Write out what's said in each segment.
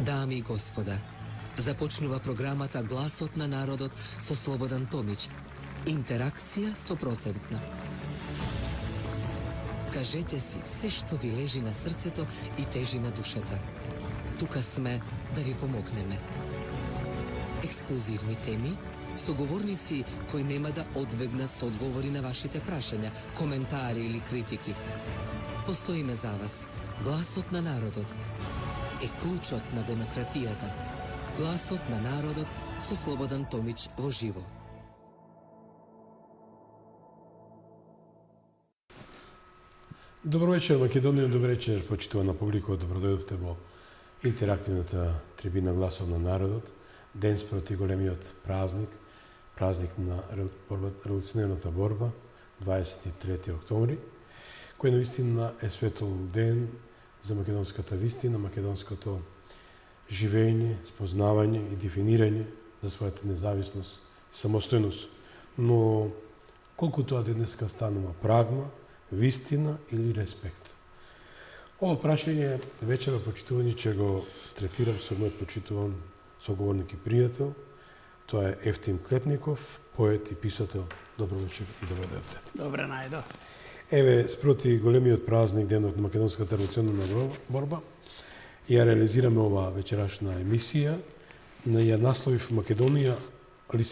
Дами и господа, започнува програмата Гласот на народот со Слободан Томич. Интеракција 100%. Кажете си се што ви лежи на срцето и тежи на душата. Тука сме да ви помогнеме. Ексклузивни теми, соговорници кои нема да одбегнат со одговори на вашите прашања, коментари или критики. Постоиме за вас. Гласот на народот е клучот на демократијата. Гласот на народот со Слободан Томич во живо. Добро вечер, Македонија, добро вечер, почитувана публика, добродојдовте во интерактивната трибина Гласот на народот, ден спроти големиот празник, празник на револуционерната борба, 23 октомври, кој наистина е светол ден за македонската вистина, македонското живење, спознавање и дефинирање за својата независност и самостојност. Но колку тоа денеска станува прагма, вистина или респект? Ово прашање вечера, почитувани, ќе го третирам со мојот почитуван соговорник и пријател. Тоа е Ефтим Клетников, поет и писател. Добро вечер и добродојдовте. Добре, најдо. Еве, спроти големиот празник, денот на македонската револуционерна борба, ја реализираме ова вечерашна емисија. Ја насловив Македонија ли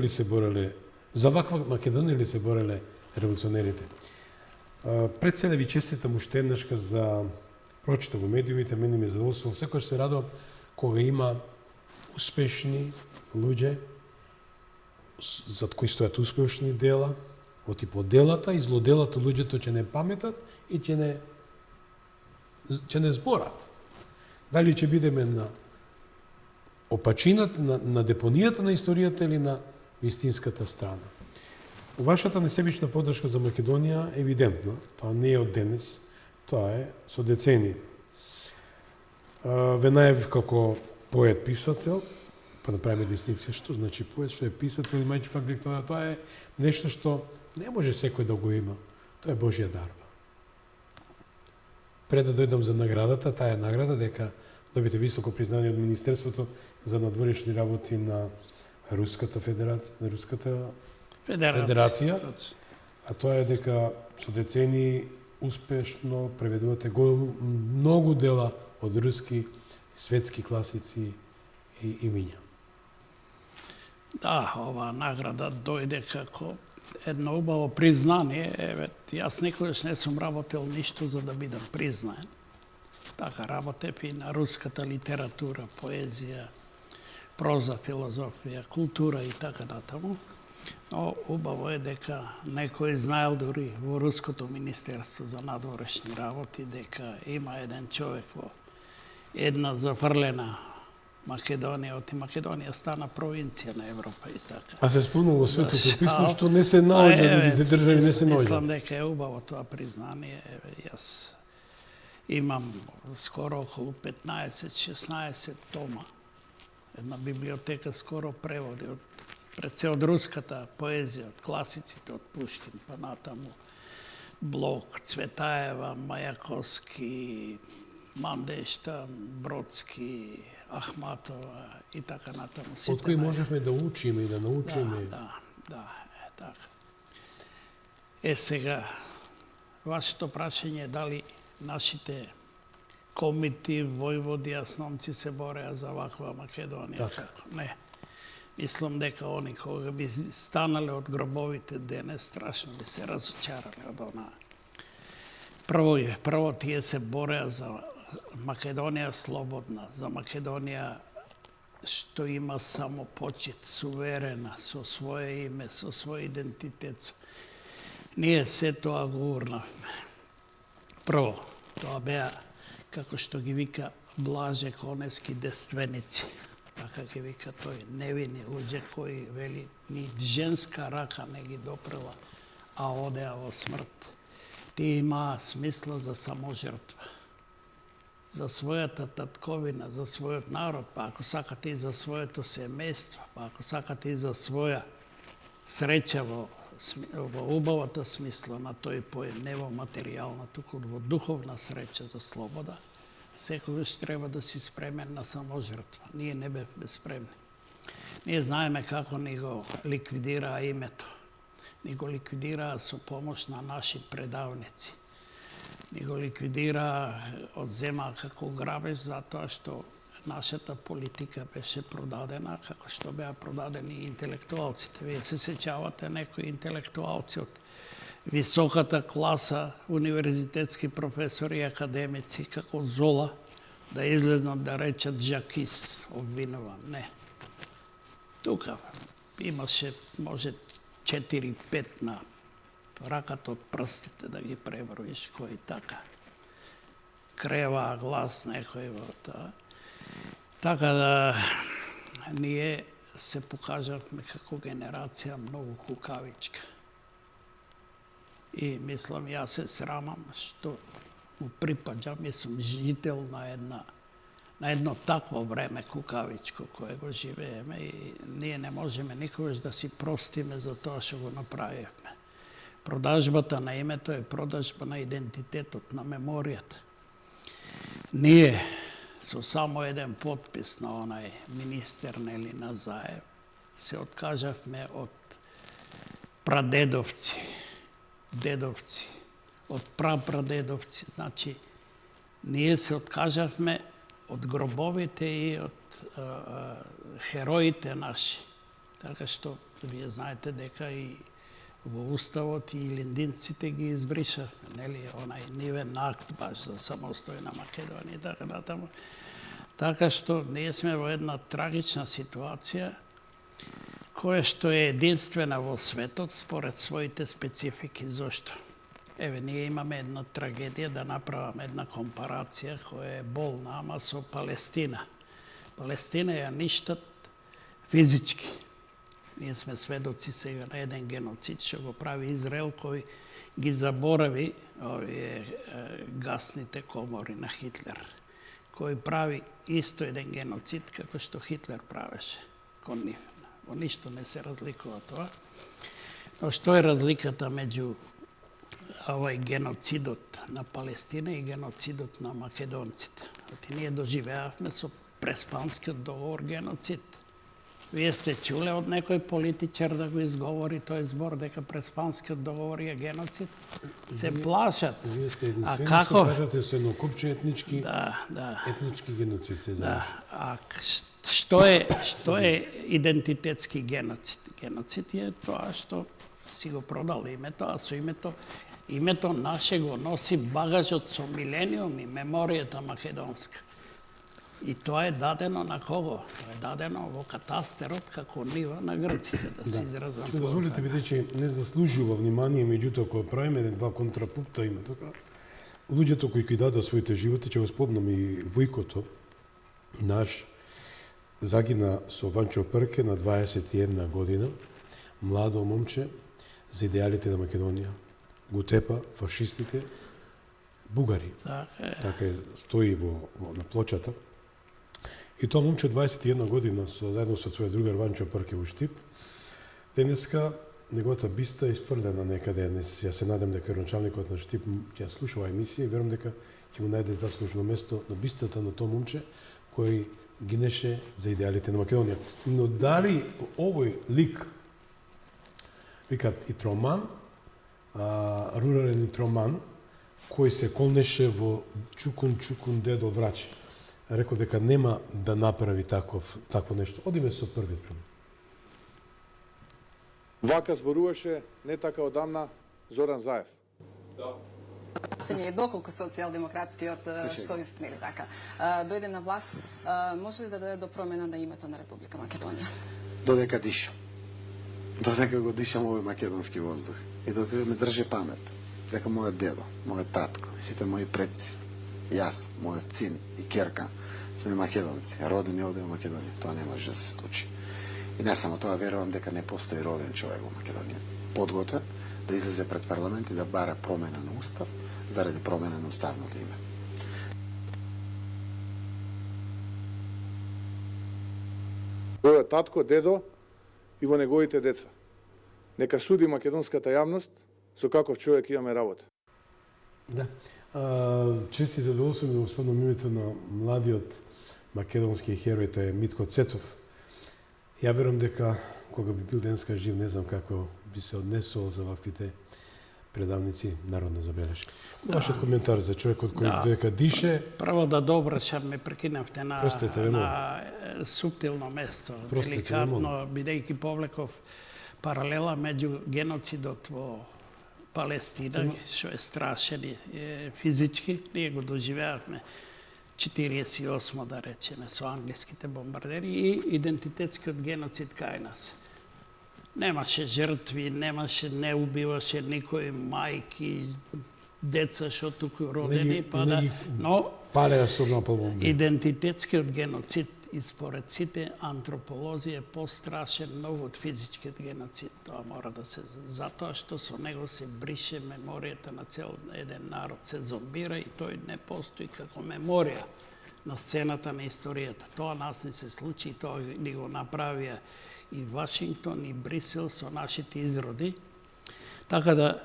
се бореле, за ваква Македонија ли се бореле револуционерите. Пред се да ви честитам уште еднашка за прочита во медиумите, мене ми е задоволство. Секојаш се радувам кога има успешни луѓе зад кои стојат успешни дела, во типо делата и злоделата луѓето ќе не паметат и ќе не зборат. Дали ќе бидеме на опачината, на депонијата на историјата или на вистинската страна. Вашата несебична поддршка за Македонија е евидентна. Тоа не е од денес, тоа е со децении. Венаев како поет-писател, па направиме дистинкција што значи поет, што е писател, имајќи факт дека тоа е нешто што не може секој да го има. Тоа е Божја дарба. Пред да дојдам за наградата, таа е награда дека добите високо признание од Министерството за надворешни работи на Руската Федерација, а тоа е дека со децении успешно преведувате многу дела од руски светски класици и имиња. Да, ова награда дојде како едно убаво признание. Еве, јас никогаш не сум работел ништо за да бидам признаен. Така работев и на руската литература, поезија, проза, филозофија, култура и така натаму. Но убаво е дека некој знаел дури во Руското Министерство за надворешни работи дека има еден човек во една зафрлена Македонија, оти Македонија стана провинција на Европа и така. А се спомнува во Светото писмо што не се наоѓа, другите држави не се наоѓа. Мислам дека е убаво тоа признание. Еве, јас имам скоро околу 15-16 тома. Една библиотека скоро преводи пред се од руската поезија, од класиците, од Пушкин, па натаму Блок, Цветаева, Мајаковски, Мандешта, Бродски, Ахматова и така натаму. Од кои можевме да учиме и да научиме. Да, така. Сега, вашето прашање е дали нашите комити, војводи, асномци се бореа за ваква Македонија. Така. Не. Мислам дека они кога би станале од гробовите денес, страшно би се разочарале од она. Прво тие се бореа за Македонија слободна, за Македонија што има само почит, суверена, со свое име, со свој идентитет. Ние се тоа го урнавме. Прво, тоа беа, како што ги вика Блаже Конески, дественици. Така ги вика тој, невини луѓе кои, вели, ни женска рака не ги допрела, а одеа во смрт. Тие имаа смисла за саможртва, за својата татковина, за својот народ, па ако сакате и за своето семејство, па ако сакате и за своја среќа во убавата смисла на тој поем, не во материјална, туку во духовна среќа за слобода, секогаш треба да си спремен на саможртва. Ние не бевме спремни. Ние знаеме како ни го ликвидираа името. Ни го ликвидираа со помош на наши предавници. Ни го ликвидираа, одземаа како грабеж, затоа што нашата политика беше продадена, како што беа продадени интелектуалците. Вие се сеќавате некои интелектуалци од високата класа, универзитетски професори и академици, како Зола, да излезнат да речат Жакис обвинуван. Не. Тука имаше, може, 4-5 на раката од прстите да ги преброиш, кои така. Креваа глас некој во тоа. Така да ние се покажавме како генерација многу кукавичка. И мислам, јас се срамам што му припаѓам и сум жител на едно такво време кукавичко кое го живееме и ние не можеме никогаш да си простиме за тоа што го направивме. Продажбата на името е продажба на идентитетот, на меморијата. Ние со само еден подпис на онај министер Нели Назаев се откажавме од прадедовци, дедовци, од прапрадедовци. Значи, ние се откажавме од гробовите и од хероите наши. Така што, вие знаете дека и во Уставот и илиндинците ги избришавме, нели, онај нивен акт баш за самостојна Македонија и така натаму. Така што ние сме во една трагична ситуација, која што е единствена во светот според своите специфики. Зошто? Еве, ние имаме една трагедија, да направаме една компарација која е болна, ама со Палестина. Палестина ја ништат физички. Ние сме сведоци сега на еден геноцид што го прави Израел, кој ги заборави овие гасните комори на Хитлер, кој прави исто еден геноцид како што Хитлер правеше кон нив. Во ништо не се разликува тоа. Но што е разликата меѓу овој геноцидот на Палестина и геноцидот на македонците? Ние доживеавме со Преспанскиот договор геноцид. Вие сте чуле од некој политичар да го изговори тој збор дека Преспанскиот договор е геноцид? Се плашат. Вие сте единствени што кажате со едно купче етнички, етнички геноцид се заврши. А што е идентитетски геноцид? Геноцид е тоа што си го продал името, а со името наше го носи багажот со милениуми, меморијата македонска. И тоа е дадено на кого? Тоа е дадено во катастерот како нива на грците, да се изразам. Дозволите бидејќи не заслужува внимание, меѓутоа кога правиме два контрапункта има тука, луѓето кои дадоа своите животи, ќе го спомнам и Војкото, наш загина со Ванчо Прке на 21 година, младо момче за идеалите на Македонија. Го тепа фашистите бугари. Така стои на плочата. И тоа момче 21 година заедно со својот другар Ванчо Прке во Штип, денеска неговата биста е изфрлена некаде. Јас се надам дека началникот на Штип ќе слуша оваа емисија и верувам дека ќе му најде заслужено место на бистата на тоа момче кој гинеше за идеалите на Македонија. Но дали овој лик, викат и троман, рурален и троман, кој се колнеше во чукун дедо врачи, рекол дека нема да направи такво нешто. Одиме со првиот пример. Вака зборуваше не така одамна Зоран Заев. Е доколку социјалдемократскиот совест, нели така, дојде на власт, може ли да даде до промена на името на Република Македонија? Додека дишам. Додека го дишам овој македонски воздух. И додека ме држи памет дека мојот дедо, мојот татко, сите мои предци, јас, мојот син и керка сме македонци, родени овде во Македонија. Тоа не може да се случи. И не само тоа, верувам дека не постои роден човек во Македонија подготвен да излезе пред парламент и да бара промена на устав заради промена на уставното име. Тој е татко, дедо и во неговите деца. Нека суди македонската јавност со каков човек имаме работа. Да. Чест и задоволство да го спомнам името на младиот македонски херој, тој е Митко Цецов. Ја верувам дека кога би бил денеска жив, не знам како би се однесувал за ваквите предавници народна забелешка. Вашиот коментар за човекот кој дека дише. Прво да добрашам, ме прекинавте на суптилно место, деликатно, бидејќи повлеков паралела меѓу геноцидот во Палестина, што е страшен и физички, ние го доживеавме 48 да речеме со англиските бомбардери и идентитетскиот геноцид кај нас. Немаше жртви, не убиваше никој мајки, деца што туку родени, но палеа со напал бомби. Идентитетскиот геноцид и според сите антрополози е пострашен многу од физичкиот геноцид. Тоа мора да се затоа што со него се брише меморијата на цел еден народ, се зомбира и тој не постои како меморија на сцената на историјата. Тоа нас не се случи и тоа ни го направија и Вашингтон и Брисел со нашите изроди. Така да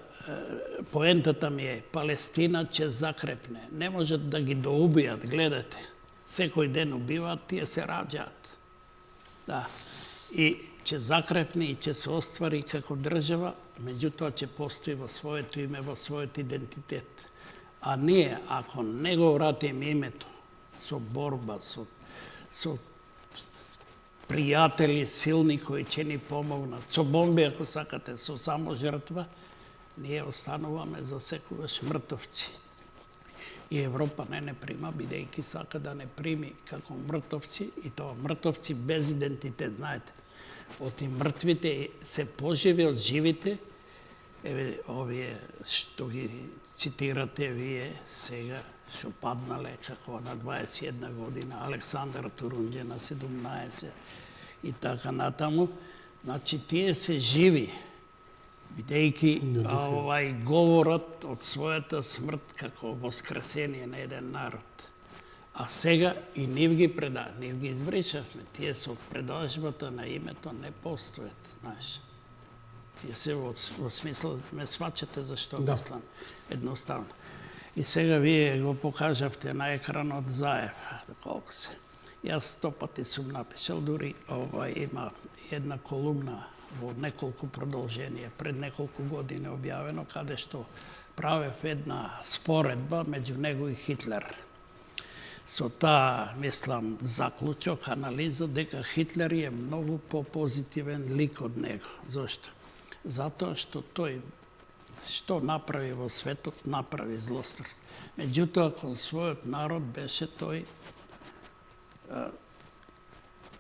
поентата ми е, Палестина ќе закрепне. Не можат да ги доубијат, гледате. Секој ден убиваат, тие се раѓаат. Да. И ќе закрепне и ќе се оствари како држава, меѓутоа ќе постои во своето име, во својот идентитет. А ние, ако не го вратиме името со борба, со пријатели силни кои ќе ни помогнат, со бомби, ако сакате, со само жртва, ние остануваме за секогаш мртовци. И Европа не прима, бидејќи сака да не прими како мртовци, и тоа мртовци без идентитет, знаете. Оти мртвите се поживи од живите, еве, овие што ги цитирате вие сега, што паднале како на 21 година, Александар Турунџе на 17 и така натаму. Значи, тие се живи, бидејќи говорат од својата смрт како воскресение на еден народ. А сега и нив ги нив ги избришавме. Тие со предажбата на името не постојат, знаеш. Тие се во смисла, ме сваќате зашто мислам едноставно. И сега вие го покажавте на екранот Заев, колку се. Јас 100 пати сум напишал, дури има една колумна во неколку продолженија, пред неколку години објавено, каде што правев една споредба меѓу него и Хитлер. Со таа, мислам, заклучок, анализа, дека Хитлер е многу попозитивен лик од него. Зошто? Затоа што тој, што направи во светот, направи злосторство. Меѓутоа, кон својот народ беше тој,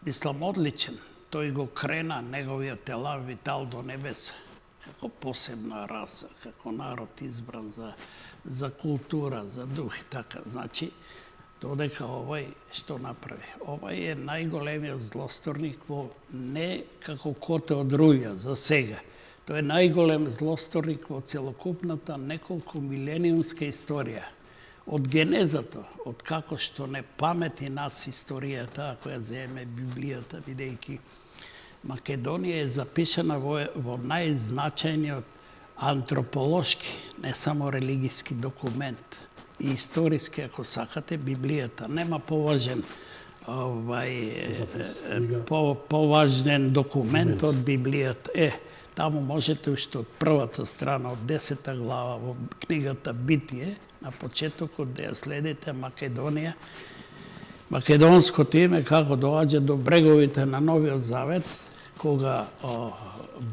мислам, одличен. Тој го крена неговиот елав витал до небеса, како посебна раса, како народ избран за култура, за дух и така. Значи, додека овој што направи? Овој е најголемиот злосторник во не како коте од руја за сега. Тој е најголем злосторник во целокупната неколку милениумска историја. Од генезата, од како што не памети нас историјата, ако ја земе Библијата, бидејќи Македонија е запишана во најзначајниот антрополошки, не само религиски документ, и историски, ако сакате, Библијата. Нема поважен поважен документ од Библијата. Таму можете уште од првата страна, од 10 глава во книгата Битие, на почетокот да ја следите Македонија, македонското име како доаѓа до бреговите на Новиот Завет, кога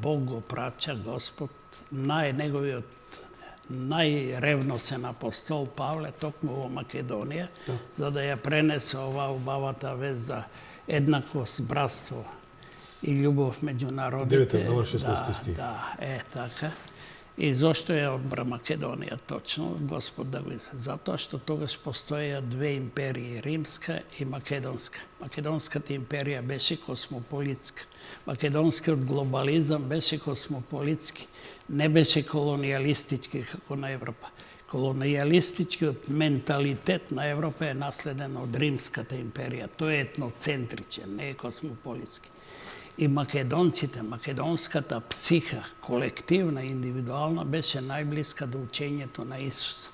Бог го праќа, Господ, неговиот најревносен апостол Павле, токму во Македонија, за да ја пренесе оваа убавата вест за еднаквост, братство и љубов меѓу народите. 9 глава 16 стих. Да, така. И зошто ја одбра Македонија точно, Господ да го изгледа? Затоа што тогаш постоеја две империи, римска и македонска. Македонската империја беше космополитска. Македонскиот глобализам беше космополитски. Не беше колонијалистички како на Европа. Колонијалистичкиот менталитет на Европа е наследен од римската империја. Тој е етноцентричен, не е космополитски. И македонците, македонската психа, колективна, индивидуална, беше најблиска до учењето на Исус.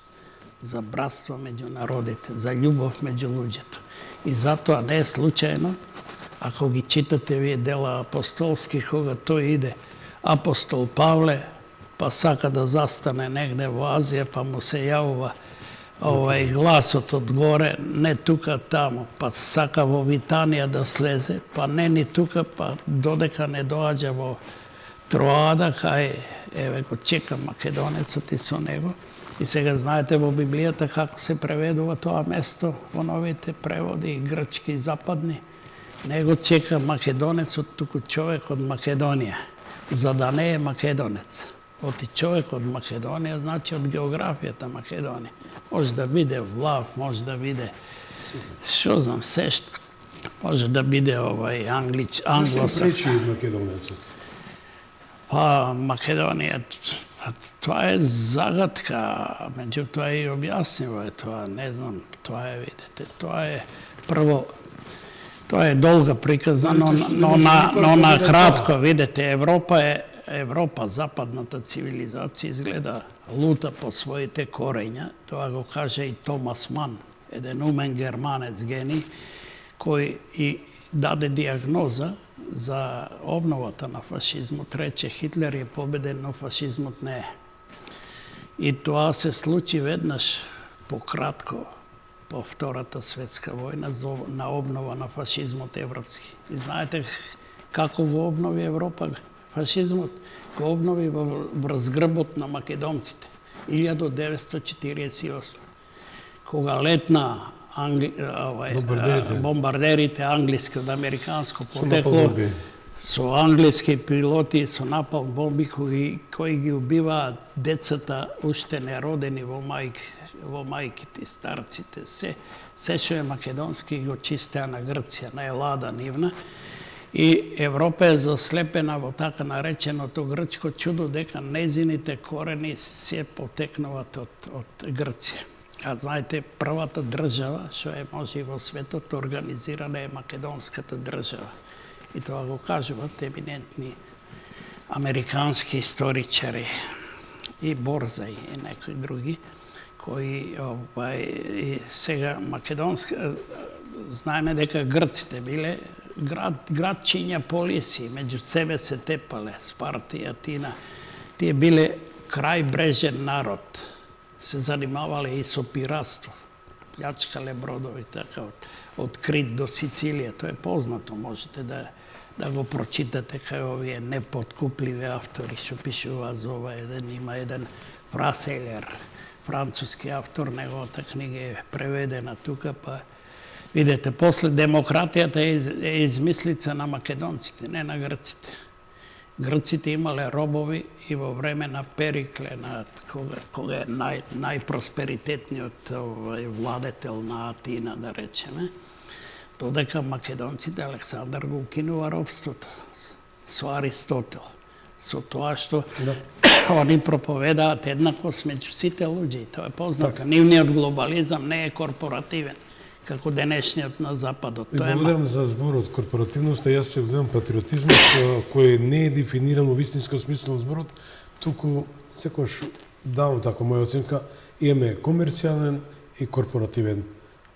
za bratstvo među narodите, za ljubav među ľuѓето. И затоа не е случајно, ако ги читате вие дела апостолски, кога тој иде апостол Павле, па сака да застане негде во Азија, па му се јавува гласот од горе, не тука, таму, па сака во Витанија да слезе, па не ни тука, па додека не доаѓа во Троада, кај, еве го чека македонецот и со него. И сега знаете во Библијата како се преведува тоа место во новите преводи, грчки и западни. Не го чека македонецот, туку човек од Македонија, за да не е македонец. Оти човек од Македонија, значи од географијата Македонија. Може да биде влав, може да биде, што знам, се што. Може да биде англосакс. Зашто пречи македонецот? Па, Македонија, тоа е загадка, меѓутоа и објасниво е тоа, не знам, тоа е, видите, тоа е прво, тоа е долга приказа, но на кратко, видите, Европа, западната цивилизација изгледа лута по своите корења, тоа го каже и Томас Ман, еден умен германец гений, кој и даде диагноза за обновата на фашизмот, рече Хитлер е победен, но фашизмот не е. И тоа се случи веднаш пократко по Втората светска војна на обнова на фашизмот европски. И знаете како го обнови Европа фашизмот? Го обнови во разгрбот на македонците 1948. Кога летна бомбардерите англиски од американско потекло со англиски пилоти со напалм бомби кои ги убиваат децата уште неродени во мајките, старците, се што е македонски го чистеа на Грција, на Елада нивна. И Европа е заслепена во така нареченото грчко чудо дека незините корени се потекнуваат од Грција. А знаете, првата држава, што е може и во светот, организирана е македонската држава. И тоа го кажуваат еминентни американски историчари и Борзај и некои други, кои и сега македонска, знаеме дека грците биле градчиња полиси, меѓу себе се тепале, Спарта и Атина. Тие биле крајбрежен народ. Се занимавале и со пиратство. Плјачкале бродови, така, од Крит до Сицилија. Тоа е познато, можете да го прочитате кај овие непоткупливи автори што пишуваат за ова. Има еден Фраселер, француски автор, неговата книга е преведена тука, па видете, после демократијата е измислица на македонците, не на грците. Грците имале робови и во време на Перикле, кога е најпросперитетниот владетел на Атина, да речеме, додека македонците Александар го укинува робството со Аристотел, со тоа што они проповедаат еднаквост меѓу сите луѓе. Тоа е познато. Нивниот глобализам не е корпоративен, како денешниот на Западот. И благодарам за зборот корпоративност, јас се гледам патриотизмот, кој не е дефиниран во вистинска смисла на зборот, туку секојаш давам така моја оценка, имаме комерцијален и корпоративен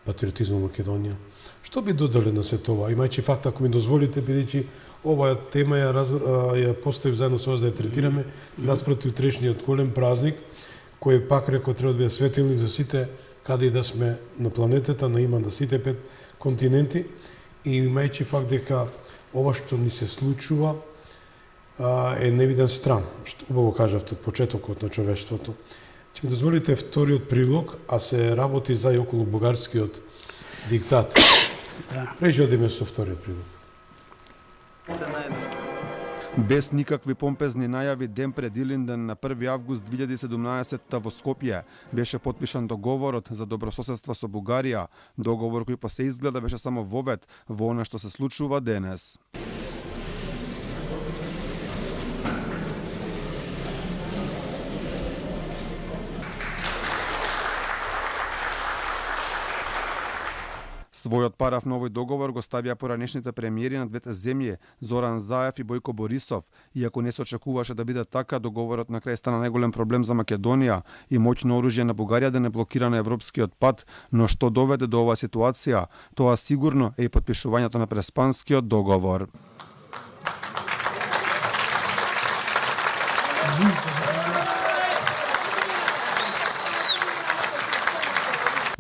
патриотизм во Македонија. Што би додале на се тоа? Имајќи факт, ако ми дозволите, бидејќи оваа тема ја поставив заедно со вас да ја третираме, наспроти утрешниот голем празник, кој пак рекол треба да биде светилник за сите каде и да сме на планетата, на сите 5 континенти, и имајќи факт дека ова што ни се случува е невиден стран, што убаво кажавте од почетокот на човештвото. Ќе ми дозволите вториот прилог, а се работи за и околу бугарскиот диктат. Преđe одиме со вториот прилог. Без никакви помпезни најави, ден пред Илинден на 1 август 2017 во Скопје беше потпишан договорот за добрососедство со Бугарија, договор кој по се изгледа беше само вовед во она што се случува денес. Својот параф на овој договор го ставија поранешните премиери на двете земји, Зоран Заев и Бојко Борисов. Иако не се очекуваше да биде така, договорот на крај стана најголем проблем за Македонија и моќно оружје на Бугарија да не блокира на европскиот пат, но што доведе до оваа ситуација, тоа сигурно е и потпишувањето на Преспанскиот договор.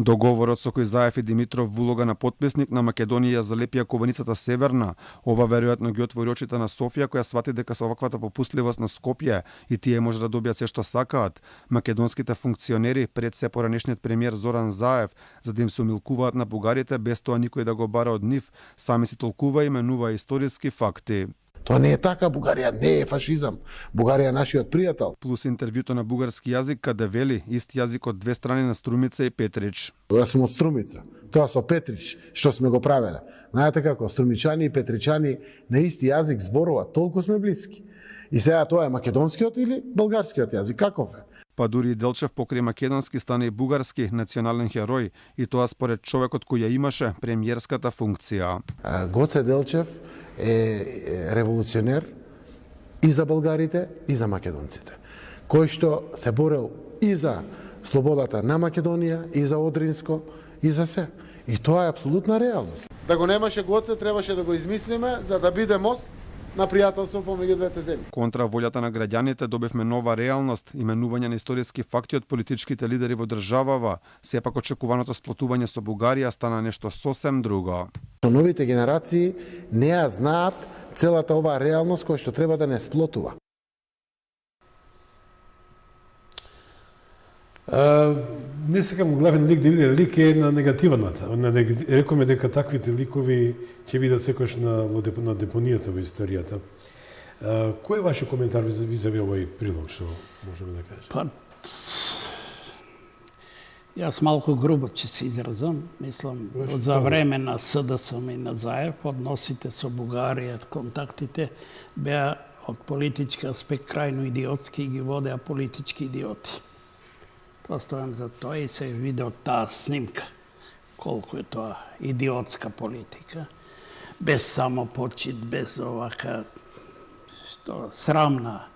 Договорот со кој Заев и Димитров во улога на потписник на Македонија залепија кованицата Северна. Ова веројатно ги отвори очите на Софија, која свати дека со оваквата попустливост на Скопје и тие може да добијат се што сакаат. Македонските функционери пред се поранешниот премиер Зоран Заев, за да им се умилкуваат на бугарите без тоа никој да го бара од нив, сами си толкува и менува историски факти. Тоа не е така, Бугарија не е фашизам. Бугарија е нашиот пријател. Плюс интервјуто на бугарски јазик каде вели ист јазик од две страни на Струмица и Петрич. Јас сум од Струмица. Тоа со Петрич, што сме го правеле. Знаете како, струмичани и петричани на исти јазик зборуваат, толку сме блиски. И сега тоа е македонскиот или българскиот јазик, каков е? Па дури и Делчев покрај македонски стане и бугарски национален херој, и тоа според човекот кој ја имаше премиерската функција. Гоце Делчев е револуционер и за българите, и за македонците, кој што се борел и за слободата на Македонија, и за Одринско, и за се. И тоа е апсолутна реалност. Да го немаше Гоце, требаше да го измислиме за да биде мост на пријателство помеѓу двете земји. Контра волјата на граѓаните добивме нова реалност, именување на историски факти од политичките лидери во државава. Сепак очекуваното сплотување со Бугарија стана нешто сосем друго. Новите генерации не ја знаат целата оваа реалност која што треба да не сплотува. Не сакам главен лик да биде лик е на негативната. Рекоме дека таквите ликови ќе бидат секојаш на депонијата во историјата. Кој е вашиот коментар визави овој прилог, што можеме да кажеме? Па, јас малку грубо ќе се изразам. Мислам, за време на СДСМ и на Заев, односите со Бугарија, контактите беа од политички аспект крајно идиотски и ги водеа политички идиоти. Постојам за тоа и се виде од таа снимка колку е тоа идиотска политика, без самопочит, без овака што срамна.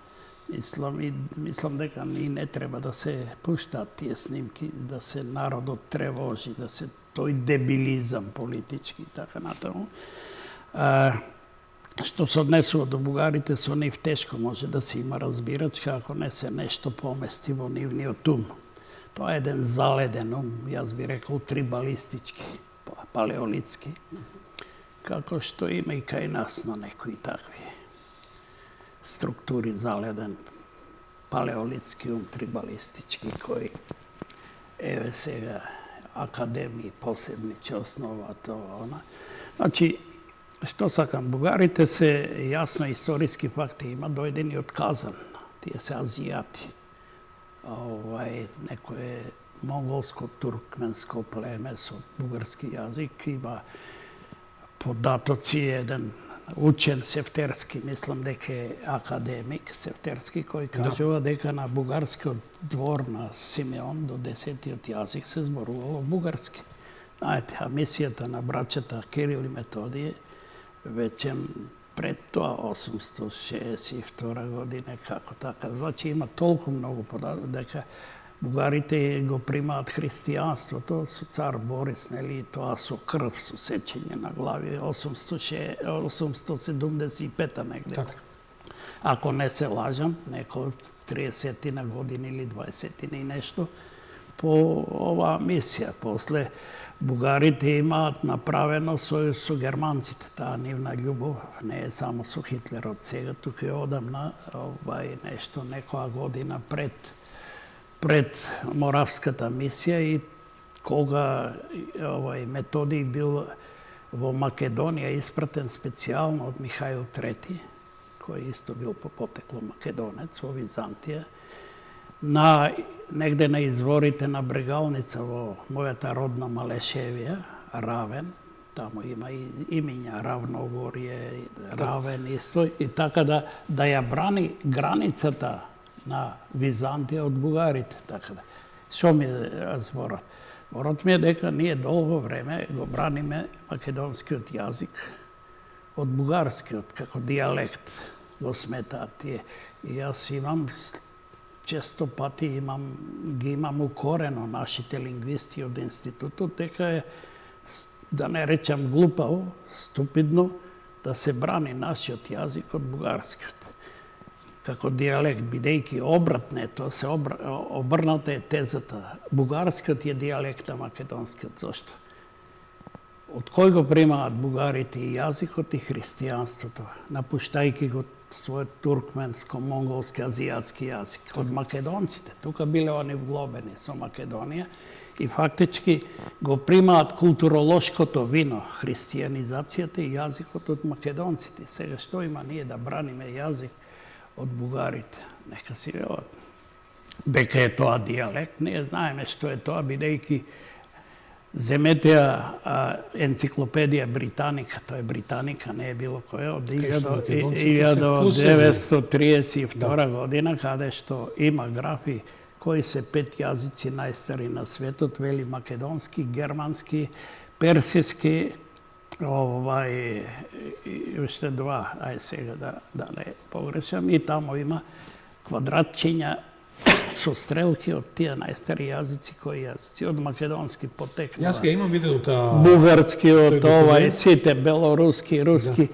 Мислам дека и не треба да се пуштаат тие снимки, да се народот тревожи, да се тој дебилизам политички и така натаму. Што се однесува до бугарите, со нив тешко може да се има разбирачка ако не се нешто помести во нивниот ум. Тоа е еден заледен ум, јас би рекол трибалистички, палеолитски, како што има и кај нас на некои такви структури заледен палеолитски ум, трибалистички, кој еве сега академии посебни ќе основаат тоа, она. Значи, што сакам, бугарите се јасно историски факти има дојдени од Казан, тие се азијати. Некое монголско-туркменско племе со бугарски јазик има податоци еден учен Сефтерски, мислам дека е академик Сефтерски, кој кажува дека на бугарскиот двор на Симеон до 10-тиот јазик се зборувало бугарски. Знаете, а мисијата на браќата Кирил и Методије веќе пред тоа 862 година, како така. Значи има толку многу податоци дека бугарите го примаат христијанството со цар Борис, нели, тоа со крв, со сечење на глави, 875 негде. Так. Ако не се лажам, некој 30 на години или 20 и нешто, по оваа мисија. После бугарите имаат направено сојуз со германците, таа нивна љубов не е само со Хитлер од сега, тука е одамна, нешто некоја година пред Моравската мисија и кога Методиј бил во Македонија испратен специјално од Михаил III, кој исто бил по потекло македонец во Византија, негде на изворите на Брегалница во мојата родна Малешевија, Равен, таму има и имиња Равногорие, Равен исто, и така да ја брани границата на Византија од бугарите, така да. Што ми е зборот? Ворот ми е дека ние долго време го браниме македонскиот јазик од бугарскиот, како дијалект го сметаат тие. И јас имам, често пати ги имам укорено нашите лингвисти од институтот, дека е, да не речам глупаво, ступидно, да се брани нашиот јазик од бугарскиот. Како дијалект, бидејќи обратно е тоа, се обрната е тезата. Бугарскиот е дијалект на македонскиот. Зошто? Од кој го примаат бугарите и јазикот и христијанството, напуштајќи го својот туркменско, монголски, азијатски јазик? Од македонците. Тука биле они вглобени со Македонија и фактички го примаат културолошкото вино, христијанизацијата и јазикот од македонците. Сега што има ние да браниме јазик од бугарите? Нека си велат. Дека е тоа дијалект, ние знаеме што е тоа, бидејќи земете енциклопедија Британика, тоа е Британика, не е било која, од 1932 година, каде што има графи кои се 5 јазици најстари на светот, вели македонски, германски, персиски, и уште два, ај сега да не погрешам, и тамо има квадратчиња со стрелки од тие најстари јазици, кои јазици од македонски потекнува. Јас га имам видено таа бугарскиот, сите белоруски, руски.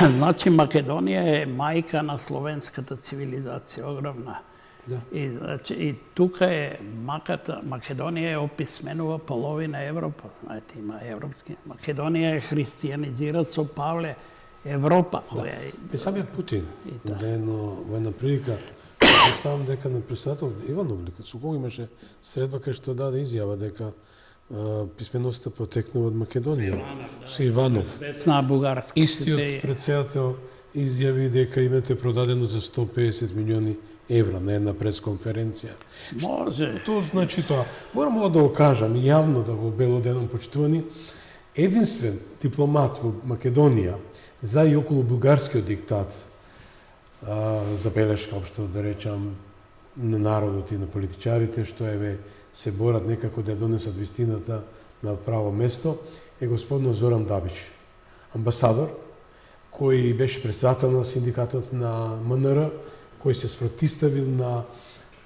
Значи Македонија е мајка на словенската цивилизација, огромна. И тука е Македонија е описменува половина Европа, знаете, има европски. Македонија е христијанизира со Павле Европа, која е... Самиот Путин, да е во една прилика, представам дека на председател Иванов, со кого имаше средба кај што даде изјава дека писменоста потекнува од Македонија. Со Иванов. На бугарски. Истиот председател изјави дека името е продадено за 150 милиони евра на една пресконференција. Може. Тоа значи тоа. Морам ова да го кажам и јавно да го обелоденам, почитувани. Единствен дипломат во Македонија за и околу бугарскиот диктат, забелешка, општо да речам, на народот и на политичарите, што се борат некако да ја донесат вистината на право место, е господин Зоран Дабич, амбасадор, кој беше председател на синдикатот на МНР, кој се спротиставил на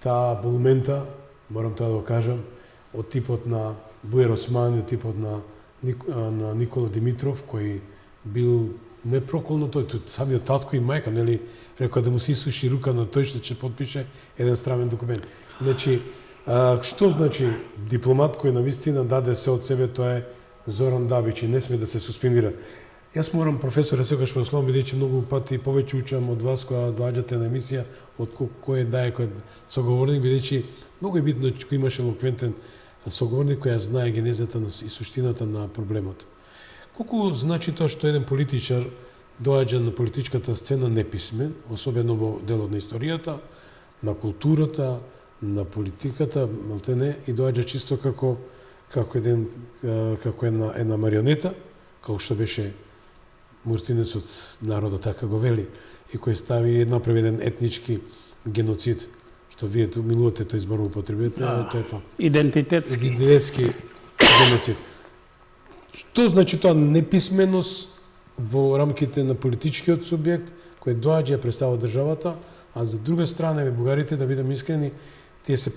таа булмента, морам тоа да го кажам, од типот на Буер Осман, од типот на Никола Димитров, кој бил непроколно тој, самиот татко и мајка, нели, рекоа да му се исуши рука на тој што ќе подпише еден странен документ. Значи, што значи дипломат кој навистина даде се од себе, тоа е Зоран Дабич и не сме да се суспендира. Јас морам, професоре, секогаш во словам, бидејќи многу пати повеќе учам од вас кога доаѓате на емисија, од кој е соговорник, бидејќи многу е битно кој имаше елоквентен соговорник кој знае генезата и суштината на проблемот. Колку значи тоа што еден политичар доаѓа на политичката сцена неписмен, особено во делот на историјата, на културата, на политиката, малтене, и доаѓа чисто како една марионета, како што беше Муртинецот, народот така го вели, и кој стави направи еден етнички геноцид, што вие милувате тој збор употребите, тоа е факт. Идентитетски геноцид. Што значи тоа неписменост во рамките на политичкиот субјект кој доаѓа ја представува државата, а за друга страна бугарите, да бидам искрени, тие се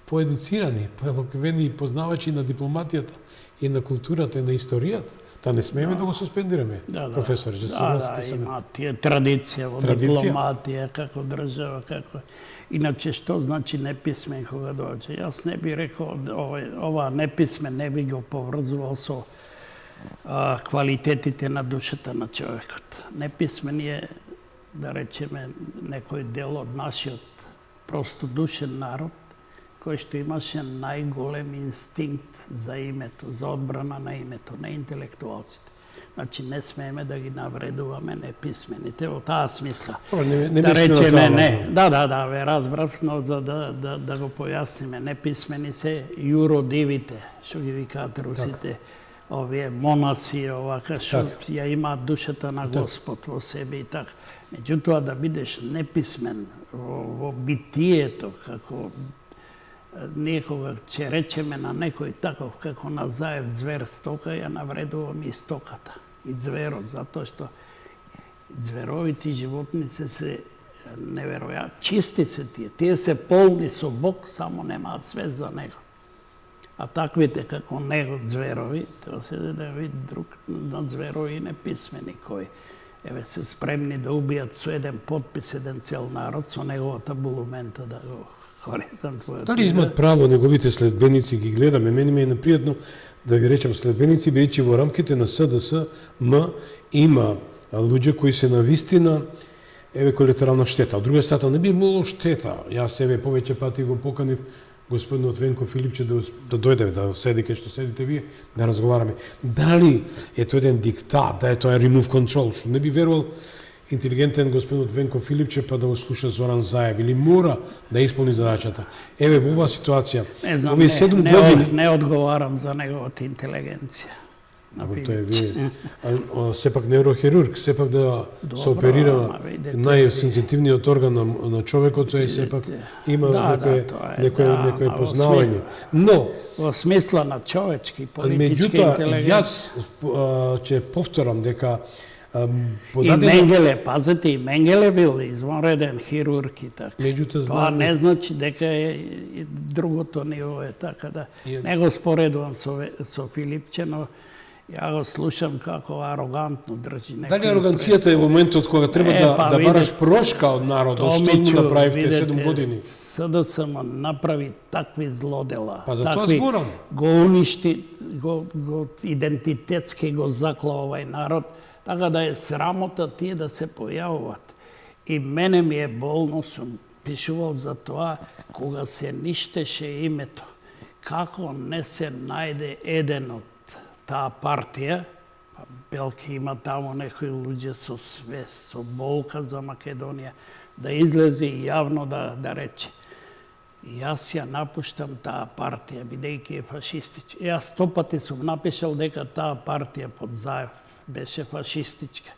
поедуцирани, поелоквени и познавачи на дипломатијата и на културата и на историјата. Тоа не смееме да го суспендираме, професоре. Има тие традиција во дипломатија, како држава, како... Иначе, што значи неписмен кога доаѓа? Јас не би рекол, ова неписмен не би го поврзувал со квалитетите на душата на човекот. Неписмен е, да речеме, некој дел од нашиот просто душен народ, кој што имаше најголем инстинкт за името, за одбрана на името, на интелектуалците. Значи, не смееме да ги навредуваме неписмените во таа смисла. Да речеме не. Да, ве разбрав, но за да го појасниме. Неписмени се јуродивите, што ги викаат русите, овие монаси, овака, што ја имаат душата на Господ во себе и така. Меѓутоа, да бидеш неписмен во битието, како Некога ќе речеме на некој таков како на Заев звер стока, ја навредувам и стоката, и зверот, затоа што зверовите животници се неверојатни. Чисти се тие се полни со Бог, само немаат свест за него. А таквите како него зверови, треба се да види друг на зверови неписмени кои се спремни да убијат со еден подпис еден цел народ, со неговата булумента да го користам твојот. Дали имаат право неговите следбеници, ги гледаме, мене ми е непријатно да ги речам следбеници, бидејќи во рамките на СДС-М има луѓе кои се на вистина колатерална штета. Од друга страна не би имало штета. Јас себе повеќе пати го поканив господинот Венко Филипче да дојде, да седи кај што седите вие, да разговараме. Дали е тоа еден диктат, да е тоа remove control, што не би верувал интелигентен господинот Венко Филипче па да го слуша Зоран Заев, или мора да исполни задачата. Еве во оваа ситуација, овие 7 години... Не одговарам за неговата интелигенција. Тоа е вие. Сепак нейрохирург, сепак да се оперира најсензитивниот орган на човекот, тој сепак има некој познавање. Но, во смисла на човечки, политички интелигенција. Јас ќе повторам дека и Менгеле, пазете, и Менгеле бил извонреден хирург и така. Тоа не значи дека и другото ниво е така да... Не го споредувам со Филипче, но ја го слушам како арогантно држи некој. Дали ароганцијата е во моментот кога треба да бараш прошка од народот, што му направивте 7 години? СДСМ направи такви злодела. Па за тоа зборам. Го уништи, го идентитетски го заклаа овај народ, така да е срамота тие да се појавуваат. И мене ми е болно, сум пишувал за тоа, кога се ништеше името. Како не се најде еден од таа партија, Белки има таму некои луѓе со свест, со болка за Македонија, да излезе и јавно да рече. Јас ја напуштам таа партија, бидејќи е фашистичка. Јас 100 пати сум напишал дека таа партија под Заев беше фашистичка.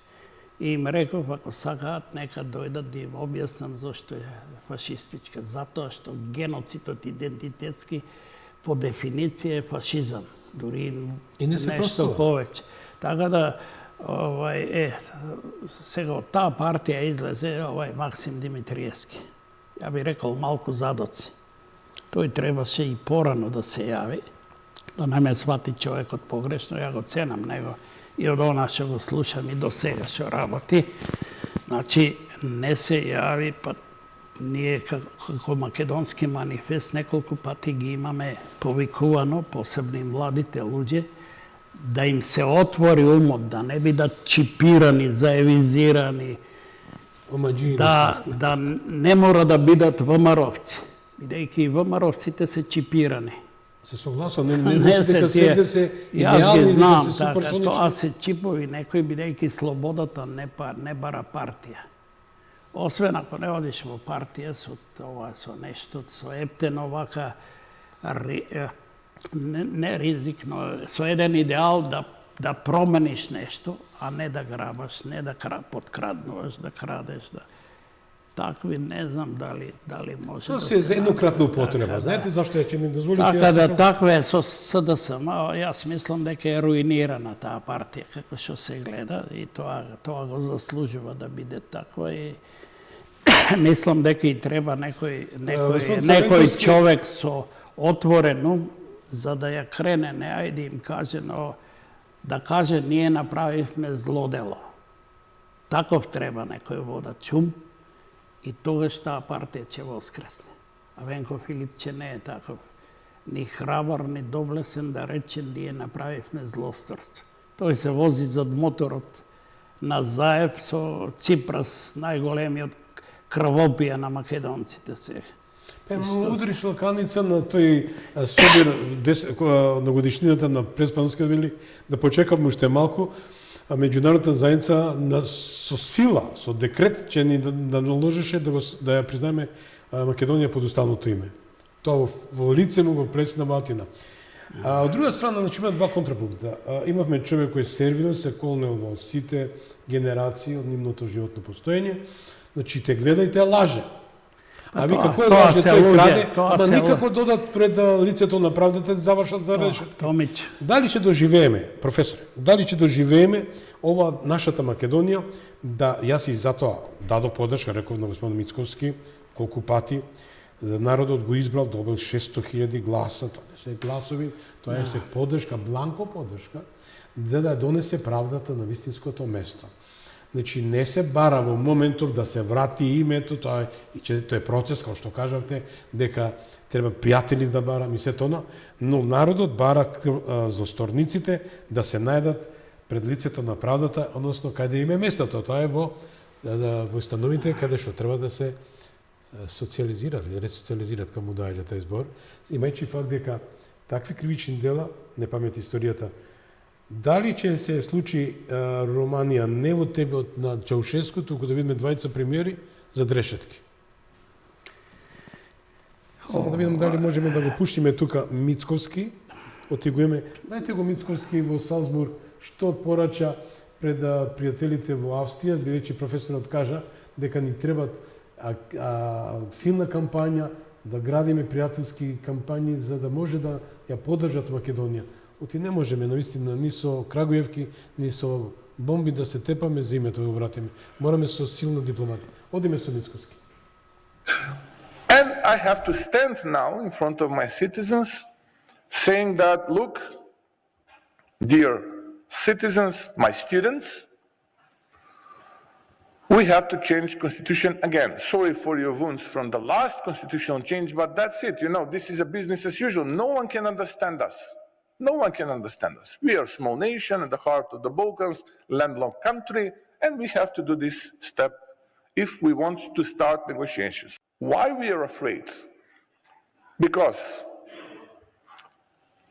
И им реков, ако сакаат, нека дојдат да им објаснам зашто е фашистичка. Затоа што геноцидот идентитетски по дефиниција е фашизам. Дури нешто повеќе. Така да, сега од таа партија излезе Максим Димитриевски. Ја би рекол малку задоци. Тој требаше и порано да се јави, да не ме свати човекот погрешно, ја го ценам него и од она што го слушам и до сега што работи. Значи, не се јави, па ние како македонски манифест неколку пати ги имаме повикувано, посебно и младите луѓе, да им се отвори умот, да не бидат чипирани, заевизирани, да не мора да бидат ВМРО-вци, бидејќи и ВМРО-вците се чипирани. Се согласувам, не значи дека сега се идеални, дека се суперсонични. Тоа се чипови некои, бидејќи слободата не бара партија. Освен ако не одиш во партија со нешто, со ептен овака, не ризик, но со еден идеал да промениш нешто, а не да грабаш, не да подкраднуваш, да крадеш, такви не знам дали може да се... Тоа се еднократна употреба, знаете зашто ќе ми дозволите... Така да такве со СДСМ, јас мислам дека е руинирана таа партија, како што се гледа, и тоа го заслужува да биде таква и мислам дека и треба некој човек со отворен ум за да ја крене, не ајде им каже, но да каже ние направивме злодело. Таков треба некој водач ум и тогаш таа партија ќе воскресне. А Венко Филипче не е таков. Ни храбар, ни доблесен да рече ние направивме злосторство. Тој се вози зад моторот на Заев со Ципрас, најголемиот крвопија на македонците сега. Удри шалканица на тој собир на годишнината на Преспанска вели да почекаме уште малку, а меѓународната заедница со сила, со декрет ќе ни да наложеше да ја признаеме Македонија под уставното име. Тоа во лице му го пресна Матина. Од друга страна, значи има два контрапункта. Имавме човек кој сервилен, се колнел во сите генерации од нивното животно постоење. Значи, те гледа и те лаже. А вика, тоа- кој тоа лаже, се тој луѓе, краде, тоа ама се никако додат пред лицето на правдата да завршат за решетка. Томич. Дали ќе доживееме, професоре, дали ќе доживееме ова нашата Македонија, да јас и затоа дадов подршка, реков на господин Мицковски, колку пати народот го избрал, добил 600.000 гласа, тоа не се гласови, тоа е се подршка, бланко подршка, да донесе правдата на вистинското место. Значи, не се бара во моментов да се врати името, тоа е процес, како што кажавте, дека треба пријатели да барам и се тоа, но народот бара зосторниците да се најдат пред лицето на правдата, односно каде им е местото. Тоа е во становите каде што треба да се социализират или ресоциализират, каму дајле тај збор, имајќи факт дека такви кривични дела, не памети историјата, дали ќе се случи Романија не во тебе на Чаушеску, туку да видиме двајца премиери за дрешетки. Само да видам дали можеме да го пуштиме тука Мицковски, отигуеме, дајте го Мицковски во Салзбург, што порача пред пријателите во Австрија, бидејќи професорот кажа дека ни требат силна кампања, да градиме пријателски кампањи за да може да ја поддржат Македонија. Оти не можеме, навистина, ни со Крагуевки, ни со бомби да се тепаме за името да вратиме. Мораме со силна дипломатија. Одиме со Мицковски. And I have to stand now in front of my citizens saying that, look, dear citizens, my students, we have to change constitution again. Sorry for your wounds from the last constitutional change, but that's it. You know, this is a business as usual. No one can understand us. No one can understand us. We are a small nation in the heart of the Balkans, landlocked country, and we have to do this step if we want to start negotiations. Why we are afraid? Because,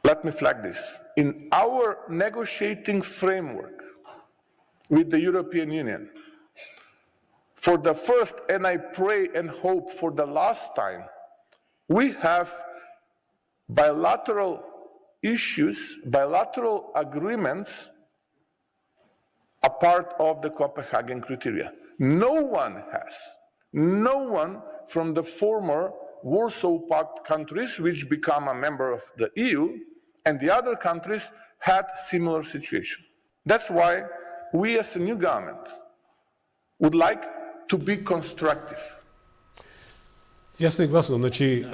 let me flag this, in our negotiating framework with the European Union, for the first, and I pray and hope for the last time, we have bilateral issues, bilateral agreements, a part of the Copenhagen criteria. No one has. No one from the former Warsaw Pact countries, which become a member of the EU, and the other countries had similar situation. That's why we as a new government would like to be constructive. Јасно и гласно, значи,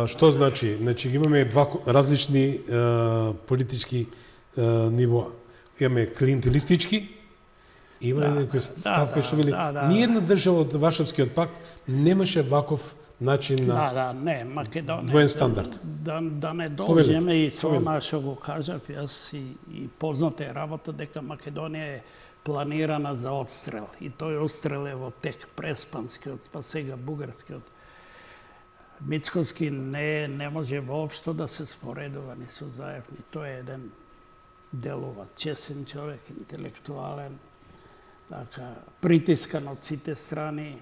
што значи? Значи, имаме два различни политички нивоа. Имаме клиентелистички, имаме некој ставка што вели, ниједна држава од Варшавскиот пакт немаше ваков начин на воен стандард. Да не должеме и со она што го кажав, јас и позната е работа дека Македонија е планирана за отстрел. И тој отстрел е во тек, преспанскиот, па сега бугарскиот. Мицковски не може воопшто да се споредува ни со Заев, ни тој е еден делуват, чесен човек, интелектуален, така, притискан од сите страни.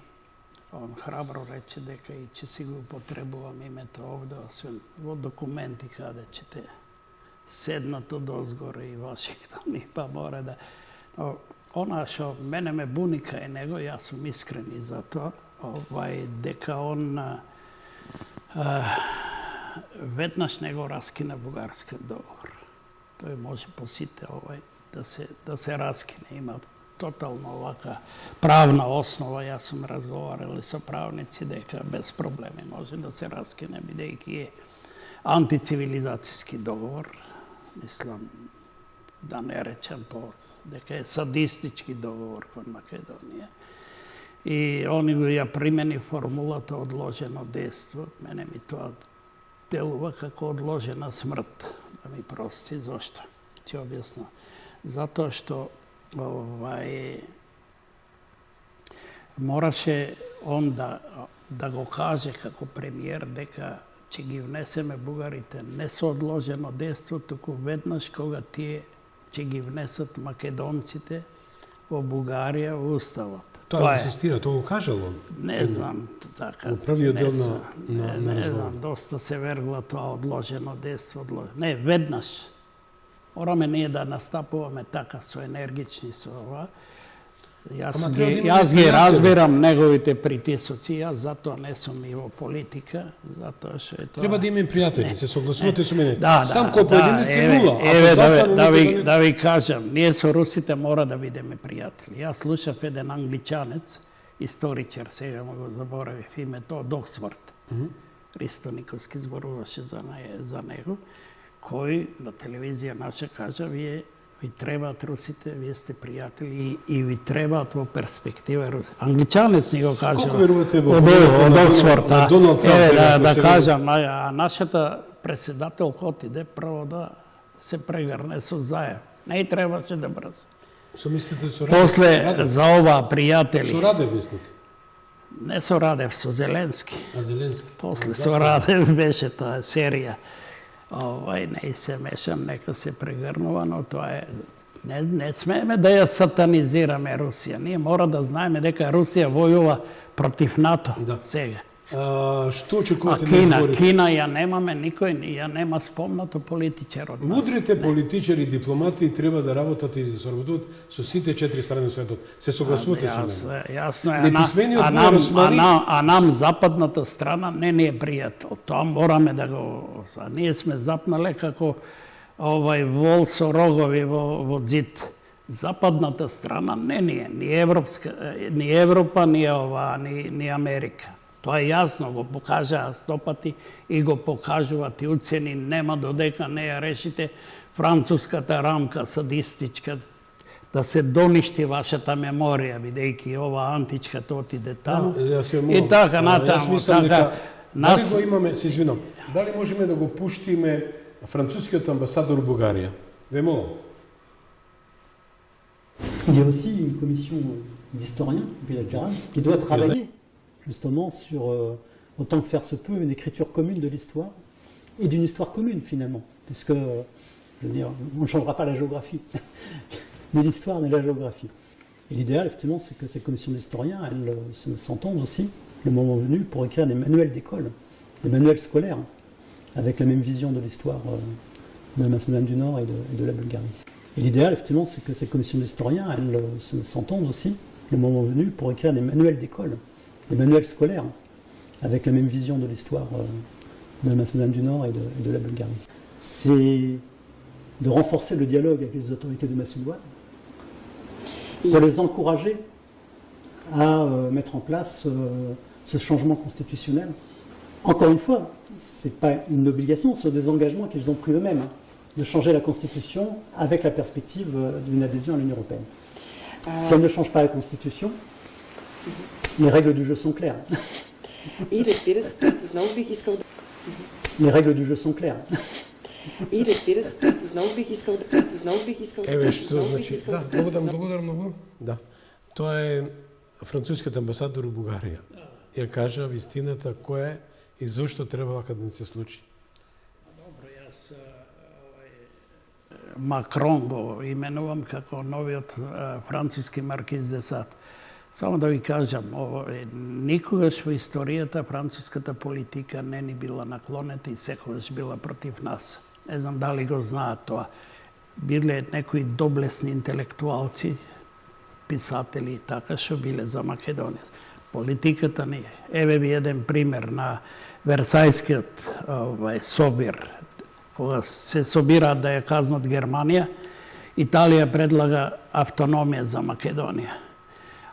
Он храбро рече дека и че си го употребувам името овде, освен во документи каде ćete седнат од озгоре и Вашингтон и па мора да... Но, она што мене ме буни кај него, јас сум искрен и за тоа, дека он веднаш не го раскина бугарскиот договор. Тој може по сите да се раскине. Има тотално овака правна основа. Јас сум разговарал со правници дека без проблеми може да се раскине, бидејќи е антицивилизацијски договор. Мислам, да не речем дека е садистички договор кон Македонија. И они ја примени формулата одложено дејство. Мене ми тоа делува како одложена смрт. Да ми прости, зошто? Ќе објасна. Затоа што мораше он да го каже како премиер дека ќе ги внесеме бугарите не со одложено дејство, туку веднаш кога тие ќе ги внесат македонците во Бугарија во уставот. Тоа инсистира, тоа го кажал он. Не знам, така. Во првиот дел на не знам, доста се вергла тоа одложено дејство. Не, веднаш. Мораме ние да настапуваме така со енергични со ова. Јас ги разбирам неговите притисоци, јас затоа не сум и во политика, затоа што е тоа... Треба да имам пријатели, се согласувате со мене. Да, Сам кој поединец е нула. Да ви кажам, ние со русите мора да бидеме пријатели. Јас слушав еден англичанец, историчар, сега му го заборавив името, од Оксфорд. Ристо Николски зборуваше за него, кој на телевизија наша кажа, ви требаат русите, вие сте пријатели и ви требаат во перспектива руси. Англичанец ни го кажа. Колку верувате во од Оксфорд, Доналд Трамп? да кажам, а нашата председателка отиде прво да се прегрне со Заев. Не и требаше да брза. Што мислите со Радев? После за оваа пријатели. Со Радев мислите? Не со Радев, со Зеленски. А Зеленски? После со Радев беше таа серија. Не се мешам, нека се прегрнува, но тоа е... Не смееме да ја сатанизираме Русија. Ние мора да знаеме дека Русија војува против НАТО сега. Што очекувате на изборите? Кина ја немаме, никој ја нема спомнато политичар од нас. Мудрите политичари и дипломати треба да работат и соработуваат со сите 4 страни на светот. Се согласувате со мене? Јасно е. Неписмениот Бојар Османи... А нам западната страна не ни е пријател. Тоа мораме да го... Ние сме запнале како вол со рогови во ѕид. Западната страна не ни е. Ни Европа, ни Америка. Тоа е јасно, го покажаа стопати и го покажуваат и уцени, нема додека не ја решите француската рамка садистичка, да се доништи вашата меморија, бидејќи ова античката отиде таму. И така натаму. Јас мислам дека, дали го имаме, се извинам, дали можеме да го пуштиме францускиот амбасадор во Бугарија? Ве молам. Il y a aussi une commission d'historiens bilatérale qui doit travailler justement sur, autant que faire se peut, une écriture commune de l'histoire et d'une histoire commune finalement, puisque, je veux dire, on ne changera pas la géographie, ni l'histoire ni la géographie. Et l'idéal, effectivement, c'est que cette commission d'historiens, elles s'entendent aussi, le moment venu, pour écrire des manuels d'école, des manuels scolaires, avec la même vision de l'histoire de la Macédoine du Nord et de la Bulgarie. Et l'idéal, effectivement, c'est que cette commission d'historiens, elles s'entendent aussi, le moment venu, pour écrire des manuels d'école, des manuels scolaires, avec la même vision de l'histoire de la Macédoine du Nord et de la Bulgarie. C'est de renforcer le dialogue avec les autorités de Macédoine, pour les encourager à mettre en place ce changement constitutionnel. Encore une fois, ce n'est pas une obligation, ce sont des engagements qu'ils ont pris eux-mêmes, de changer la Constitution avec la perspective d'une adhésion à l'Union européenne. Si elle ne change pas la Constitution, les règles du jeu sont claires. Les règles du jeu sont claires. Еве што значи, да, благодарам многу. Да. Тоа е францускиот амбасадор во Бугарија. Ја кажа вистината која е и зошто треба вака да не се случи. Добро, јас Макрон го именувам како новиот француски маркиз де Сад. Само да ви кажам, никогаш во историјата француската политика не ни била наклонета и секогаш била против нас. Не знам дали го знаат тоа. Биле некои доблесни интелектуалци, писатели и така, што биле за Македонија. Политиката ни, еве ви еден пример на Версајскиот собир, кога се собираат да ја казнат Германија, Италија предлага автономија за Македонија.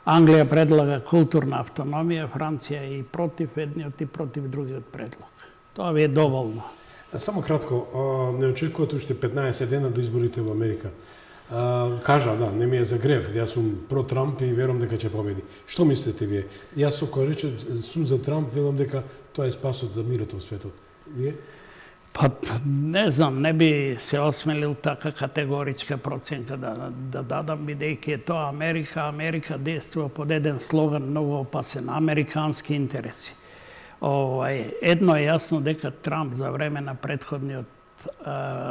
Англија предлага културна автономија, Франција и против едниот и против другиот предлог. Тоа ви е доволно. Само кратко, не очекувате уште 15 дена до изборите во Америка. Кажа, да, не ми е за грев, јас сум про Трамп и верувам дека ќе победи. Што мислите вие? Јас ако речем сум за Трамп, велам дека тоа е спасот за мирот во светот. Вие? Па, не знам, не би се осмелил така категоричка проценка да дадам, бидејќи е тоа Америка. Америка действува под еден слоган многу опасен, американски интереси. Едно е јасно дека Трамп за време на претходниот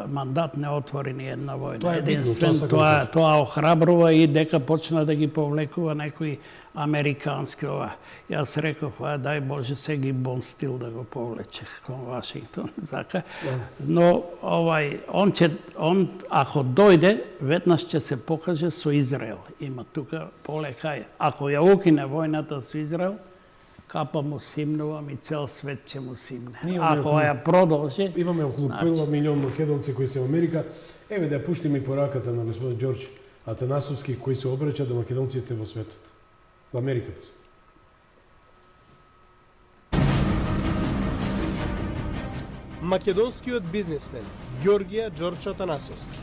мандат не отвори ни една војна. Тоа е битно, Единствен, тоа сакам да кажам. тоа охрабрува и дека почна да ги повлекува некои американски ова. Јас реков, дај Боже сеги Бон Стил да го повлече кон Вашингтон, зака. Но он ако дојде, веднаш ќе се покаже со Израел. Има тука полека. Ако ја укине војната со Израел, капа му симнувам и цел свет ќе му симне. Ако ја продолжи... Имаме околу 5 милион македонци кои се во Америка. Еве да ја пуштиме пораката на господин Ѓорѓ Атанасовски, кој се обраќа до македонците во светот. Во Америка. Македонскиот бизнисмен Ѓорѓе Ѓорѓ Атанасовски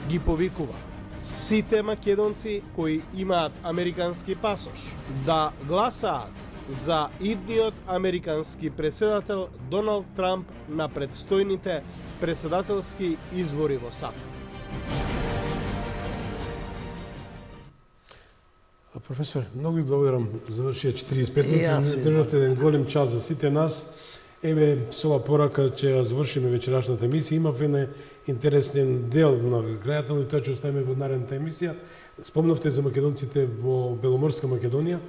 ги повикува сите македонци кои имаат американски пасош да гласаат за идниот американски председател Доналд Трамп на предстојните председателски избори во САД. Професор, многу ви благодарам. Завршија 45 минути. Државте еден голем час за сите нас. Еве, со ова порака ќе ја завршиме вечерашната емисија. Имав еден интересен дел на крајот, но тоа ќе оставиме во наредната емисија. Спомнавте за македонците во Беломорска Македонија.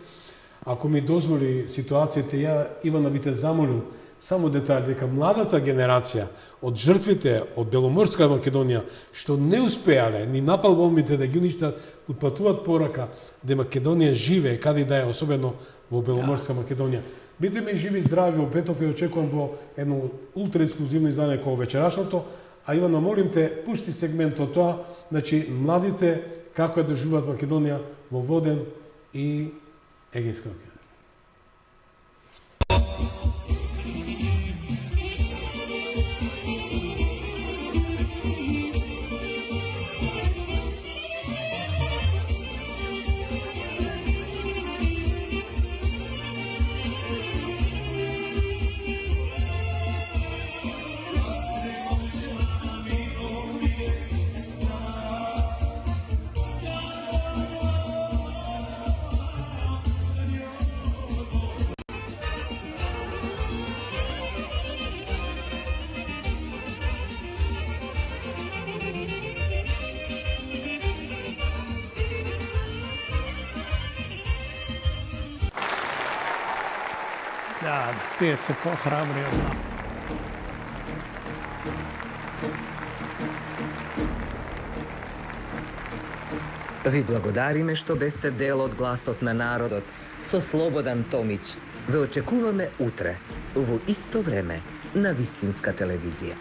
Ако ми дозволи ситуацијата, ја Ивана би те замолил само детај дека младата генерација од жртвите од Беломорска Македонија што не успеале ни напал бомбите да ги уништат, утпатуваат порака да Македонија живее каде и да е, особено во Беломорска Македонија. Бидеме живи и здрави во петок и очекувам во едно ултра ексклузивно издание како вечерашното. А Ивана, молим те, пушти сегмент од тоа, значи младите како е да живеат Македонија во воден и Егејска океан. Да, тие се похрабри од нас. Ви благодариме што бевте дел од гласот на народот со Слободан Томич. Ве очекуваме утре, во исто време, на Вистинска телевизија.